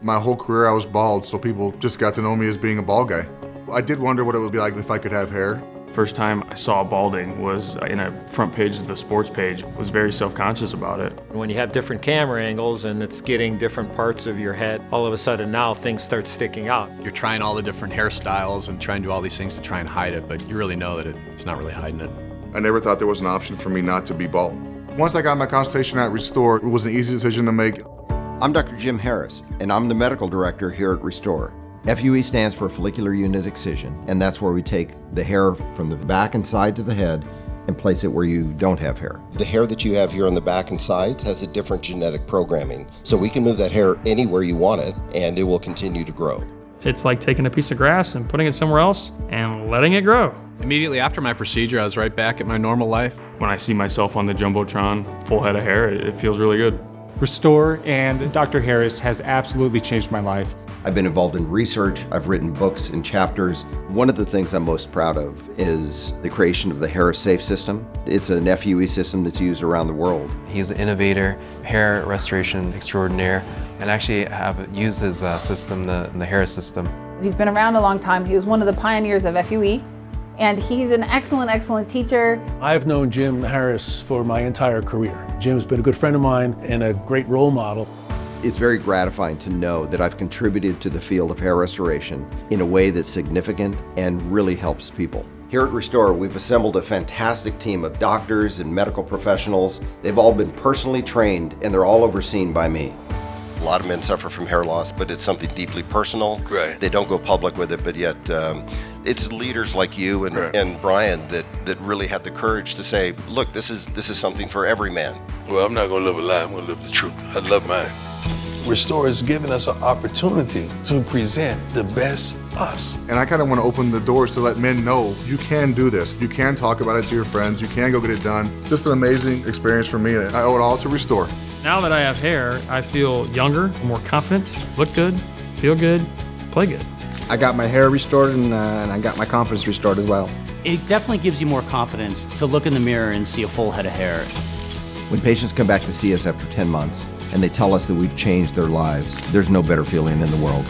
My whole career I was bald, so people just got to know me as being a bald guy. I did wonder what it would be like if I could have hair. First time I saw balding was in a front page of the sports page. I was very self-conscious about it. When you have different camera angles and it's getting different parts of your head, all of a sudden now things start sticking out. You're trying all the different hairstyles and trying to do all these things to try and hide it, but you really know that it's not really hiding it. I never thought there was an option for me not to be bald. Once I got my consultation at Restore, it was an easy decision to make. I'm Dr. Jim Harris, and I'm the medical director here at Restore. FUE stands for follicular unit excision, and that's where we take the hair from the back and sides of the head and place it where you don't have hair. The hair that you have here on the back and sides has a different genetic programming, so we can move that hair anywhere you want it, and it will continue to grow. It's like taking a piece of grass and putting it somewhere else and letting it grow. Immediately after my procedure, I was right back at my normal life. When I see myself on the Jumbotron, full head of hair, it feels really good. Restore and Dr. Harris has absolutely changed my life. I've been involved in research, I've written books and chapters. One of the things I'm most proud of is the creation of the Harris Safe system. It's an FUE system that's used around the world. He's an innovator, hair restoration extraordinaire, and actually have used his system, the Harris system. He's been around a long time. He was one of the pioneers of FUE, and he's an excellent, excellent teacher. I've known Jim Harris for my entire career. Jim's been a good friend of mine and a great role model. It's very gratifying to know that I've contributed to the field of hair restoration in a way that's significant and really helps people. Here at Restore, we've assembled a fantastic team of doctors and medical professionals. They've all been personally trained and they're all overseen by me. A lot of men suffer from hair loss, but it's something deeply personal. Right. They don't go public with it, but yet it's leaders like you and Brian that really had the courage to say, look, this is something for every man. Well, I'm not going to live a lie. I'm going to live the truth. I love mine. Restore is giving us an opportunity to present the best us. And I kind of want to open the doors to let men know you can do this. You can talk about it to your friends. You can go get it done. Just an amazing experience for me. I owe it all to Restore. Now that I have hair, I feel younger, more confident, look good, feel good, play good. I got my hair restored and I got my confidence restored as well. It definitely gives you more confidence to look in the mirror and see a full head of hair. When patients come back to see us after 10 months and they tell us that we've changed their lives, there's no better feeling in the world.